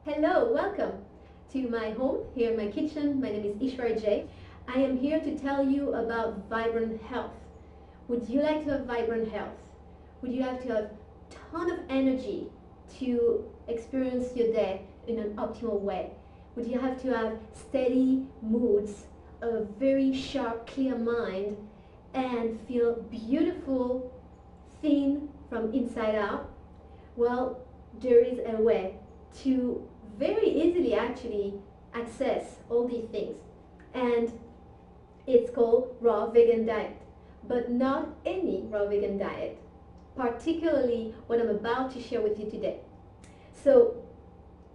Hello, welcome to my home, here in my kitchen. My name is Ishwari J. I am here to tell you about vibrant health. Would you like to have vibrant health? Would you like to have a ton of energy to experience your day in an optimal way? Would you have to have steady moods, a very sharp, clear mind, and feel beautiful, thin from inside out? Well, there is a way to very easily actually access all these things, and it's called raw vegan diet, but not any raw vegan diet, particularly what I'm about to share with you today. So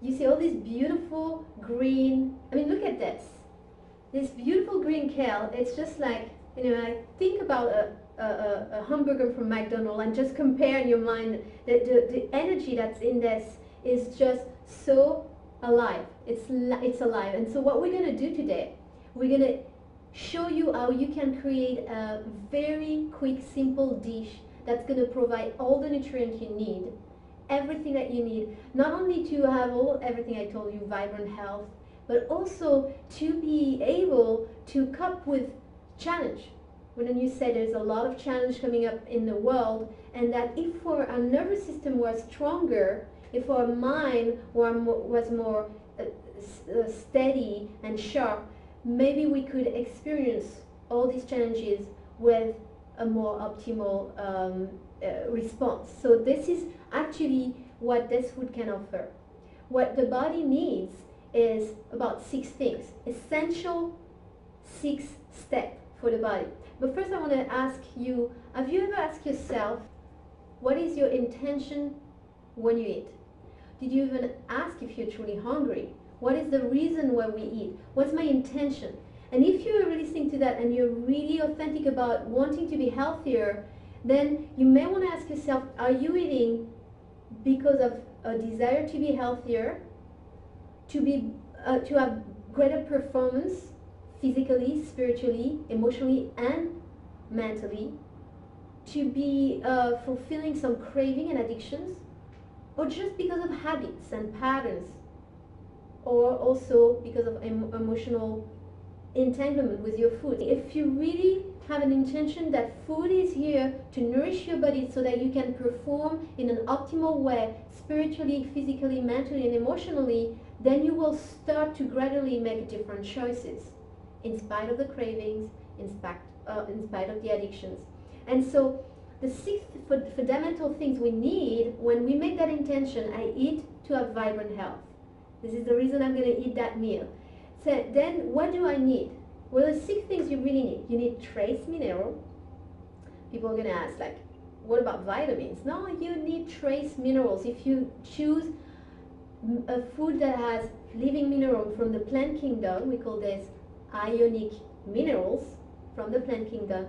you see all this beautiful green, look at this beautiful green kale. It's just like, I think about a hamburger from McDonald's and just compare in your mind that the energy that's in this is just so alive. It's alive. And so what we're going to do today, we're going to show you how you can create a very quick, simple dish that's going to provide all the nutrients you need, everything that you need, not only to have everything I told you, vibrant health, but also to be able to cope with challenge. When you say there's a lot of challenge coming up in the world, and that if our nervous system was stronger, if our mind was more steady and sharp, maybe we could experience all these challenges with a more optimal response. So this is actually what this food can offer. What the body needs is about 6 things, essential 6 steps for the body. But first I want to ask you, have you ever asked yourself, what is your intention when you eat? Did you even ask if you're truly hungry? What is the reason why we eat? What's my intention? And if you're really listening to that and you're really authentic about wanting to be healthier, then you may want to ask yourself, are you eating because of a desire to be healthier, to have greater performance physically, spiritually, emotionally, and mentally, to be fulfilling some craving and addictions, or just because of habits and patterns, or also because of emotional entanglement with your food? If you really have an intention that food is here to nourish your body so that you can perform in an optimal way, spiritually, physically, mentally, and emotionally, then you will start to gradually make different choices in spite of the cravings, in spite of the addictions. And so the 6 fundamental things we need when we make that intention, I eat to have vibrant health. This is the reason I'm going to eat that meal. So then what do I need? Well, there's 6 things you really need. You need trace mineral. People are going to ask, like, what about vitamins? No, you need trace minerals. If you choose a food that has living mineral from the plant kingdom, we call this ionic minerals from the plant kingdom,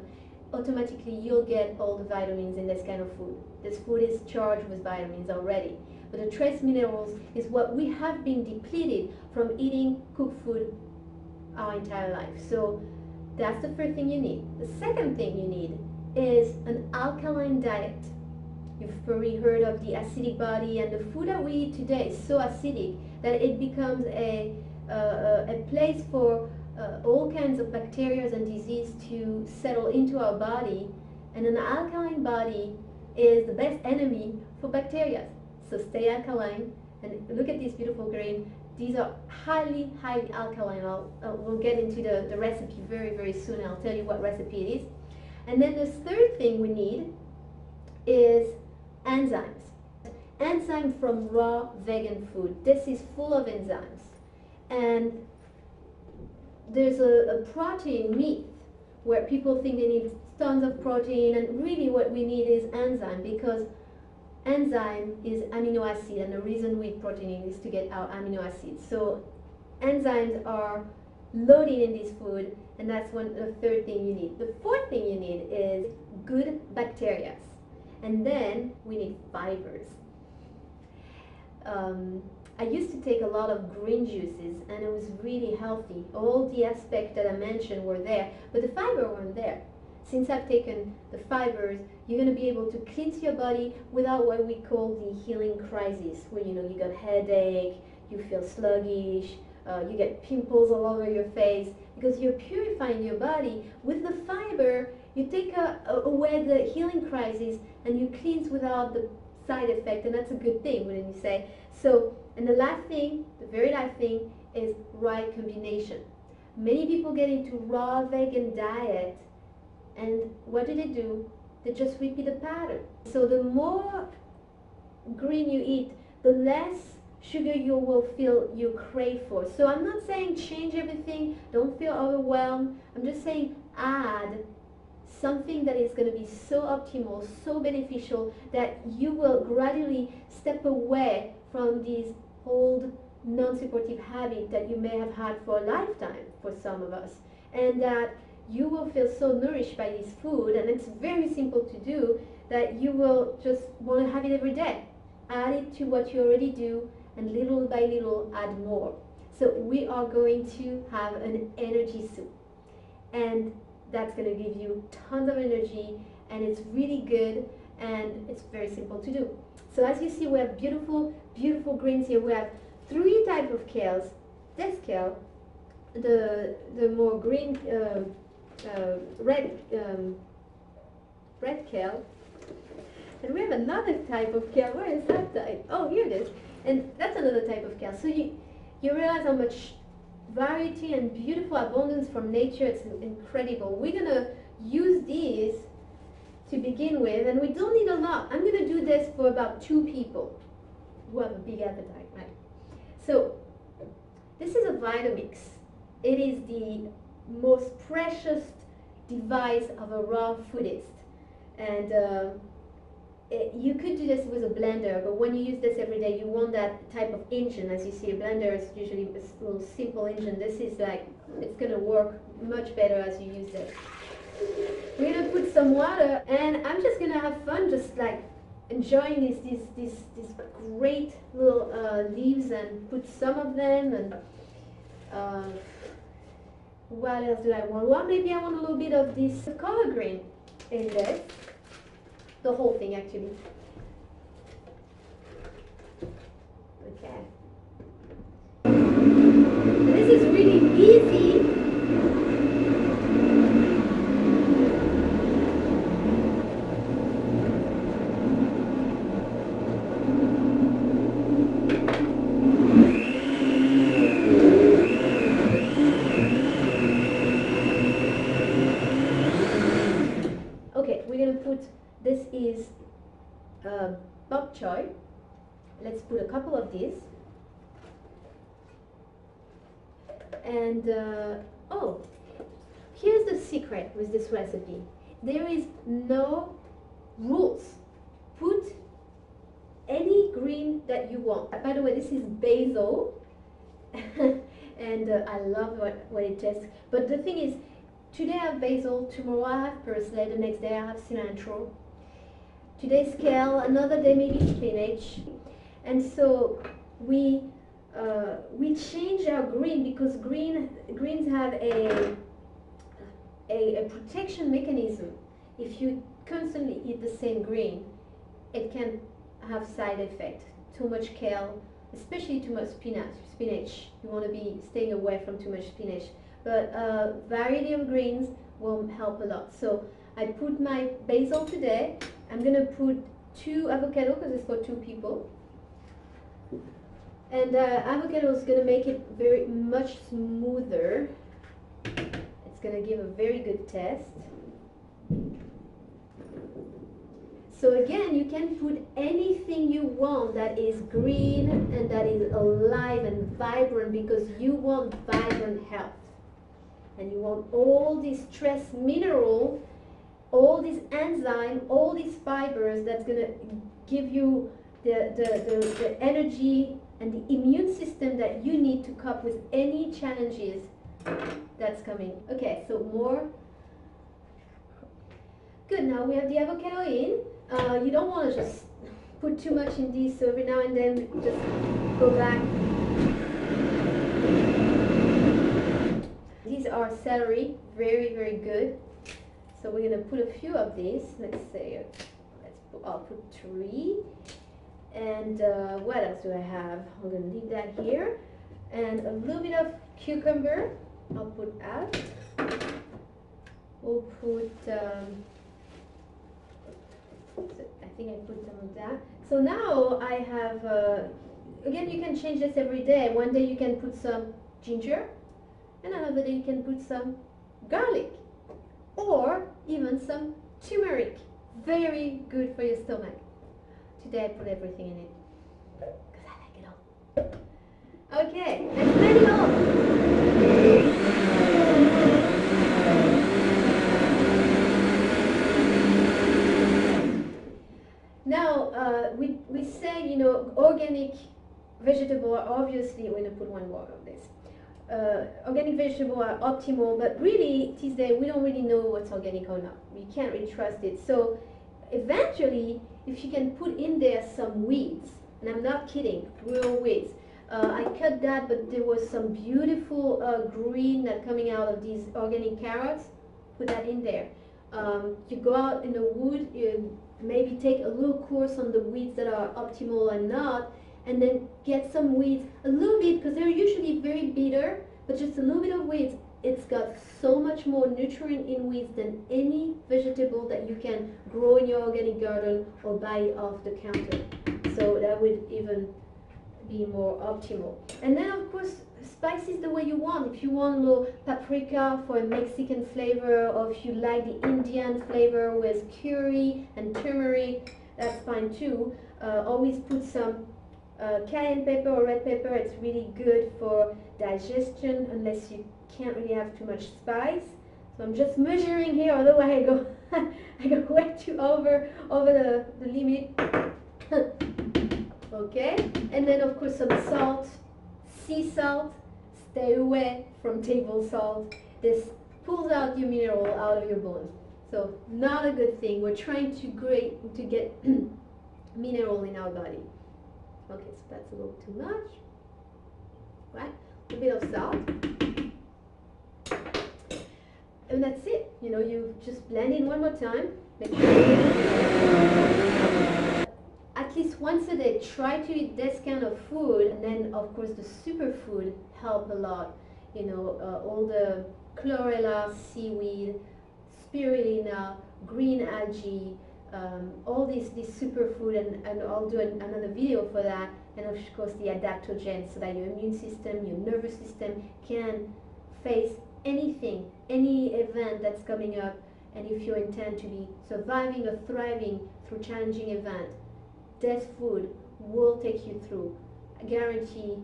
automatically you'll get all the vitamins in this kind of food. This food is charged with vitamins already. But the trace minerals is what we have been depleted from eating cooked food our entire life. So that's the first thing you need. The second thing you need is an alkaline diet. You've probably heard of the acidic body, and the food that we eat today is so acidic that it becomes a place for all kinds of bacteria and disease to settle into our body. And an alkaline body is the best enemy for bacteria. So stay alkaline, and look at this beautiful green. These are highly, highly alkaline. We'll get into the recipe very, very soon. I'll tell you what recipe it is. And then the third thing we need is enzymes. Enzyme from raw vegan food. This is full of enzymes. And there's a protein myth where people think they need tons of protein, and really what we need is enzyme, because enzyme is amino acid, and the reason we eat protein is to get our amino acids. So enzymes are loaded in this food, and that's the third thing you need. The fourth thing you need is good bacteria, and then we need fibers. I used to take a lot of green juices, and it was really healthy. All the aspects that I mentioned were there, but the fiber weren't there. Since I've taken the fibers, you're going to be able to cleanse your body without what we call the healing crisis, where you got headache, you feel sluggish, you get pimples all over your face, because you're purifying your body. With the fiber, you take away the healing crisis and you cleanse without the side effect, and that's a good thing, wouldn't you say? So, and the last thing, the very last thing, is right combination. Many people get into raw vegan diet, and what do? They just repeat the pattern. So the more green you eat, the less sugar you will feel you crave for. So I'm not saying change everything, don't feel overwhelmed. I'm just saying add something that is going to be so optimal, so beneficial, that you will gradually step away from these old non-supportive habits that you may have had for a lifetime for some of us, and that you will feel so nourished by this food, and it's very simple to do, that you will just want to have it every day. Add it to what you already do, and little by little add more. So we are going to have an energy soup, and that's going to give you tons of energy, and it's really good, and it's very simple to do. So as you see, we have beautiful greens here. We have 3 types of kales. This kale, the more green red kale, and we have another type of kale. Where is that type? Oh, here it is. And that's another type of kale. So you realize how much variety and beautiful abundance from nature. It's incredible. We're gonna use these to begin with, and we don't need a lot. I'm gonna do this for about 2 people who have a big appetite, right? So this is a Vitamix. It is the most precious device of a raw foodist, and you could do this with a blender, but when you use this every day, you want that type of engine. As you see, a blender is usually a little simple engine. This is like, it's gonna work much better as you use this. We're gonna put some water, and I'm just gonna have fun, just like enjoying these great little leaves, and put some of them, and what else do I want? Well, maybe I want a little bit of this color green in this. The whole thing, actually. Okay. This is really easy. Okay, we're gonna put, this is bok choy. Let's put a couple of these. And oh, here's the secret with this recipe. There is no rules. Put any green that you want. By the way, this is basil. And I love what it tastes. But the thing is, today I have basil, tomorrow I have parsley, the next day I have cilantro. Today's kale, another day maybe spinach. And so we change our green, because greens have a protection mechanism. If you constantly eat the same green, it can have side effect. Too much kale, especially too much spinach. You want to be staying away from too much spinach. But variety of greens will help a lot. So I put my basil today. I'm gonna put 2 avocado, because it's for 2 people. And avocado is gonna make it very much smoother. It's gonna give a very good taste. So again, you can put anything you want that is green and that is alive and vibrant, because you want vibrant health. And you want all these trace mineral, all these enzyme, all these fibers that's gonna give you the energy and the immune system that you need to cope with any challenges that's coming. Okay, so more. Good, now we have the avocado in. You don't want to just put too much in this, so every now and then just go back. These are celery, very, very good. So we're going to put a few of these. Let's say, I'll put 3. And what else do I have? I'm gonna leave that here. And a little bit of cucumber. I'll put out. We'll put, I think I put some of that. So now I have, again, you can change this every day. One day you can put some ginger, and another day you can put some garlic, or even some turmeric. Very good for your stomach. Today I put everything in it, because I like it all. Okay, let's blend it all. Now, we say, you know, organic vegetable are obviously, we're going to put one more of this. Organic vegetables are optimal, but really, these days, we don't really know what's organic or not. We can't really trust it. So, eventually, if you can put in there some weeds, and I'm not kidding, real weeds. I cut that, but there was some beautiful green that coming out of these organic carrots. Put that in there. You go out in the wood, you maybe take a little course on the weeds that are optimal and not, and then get some weeds, a little bit, because they're usually very bitter, but just a little bit of weeds. It's got so much more nutrient in weeds than any vegetable that you can grow in your organic garden or buy off the counter. So that would even be more optimal. And then of course, spices the way you want. If you want a little paprika for a Mexican flavor, or if you like the Indian flavor with curry and turmeric, that's fine too. Always put some cayenne pepper or red pepper. It's really good for digestion, unless you can't really have too much spice. So I'm just measuring here, otherwise I go I go way too over the limit. Okay, and then of course some salt, sea salt. Stay away from table salt. This pulls out your mineral out of your bones. So not a good thing. We're trying to get mineral in our body. Okay, so that's a little too much. Right, a bit of salt. And that's it. You know, you just blend in one more time. Make sure at least once a day, try to eat this kind of food, and then of course the superfood help a lot. You know, all the chlorella, seaweed, spirulina, green algae, all this superfood, and I'll do another video for that. And of course the adaptogens, so that your immune system, your nervous system can face anything, any event that's coming up. And if you intend to be surviving or thriving through challenging event, this food will take you through, I guarantee,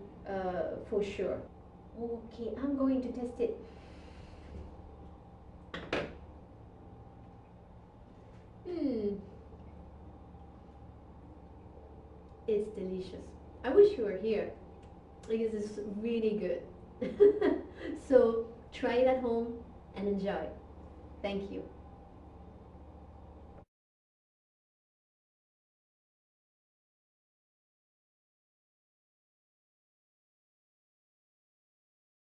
for sure. Okay, I'm going to test it. It's delicious. I wish you were here, because it's really good. So try it at home and enjoy. Thank you.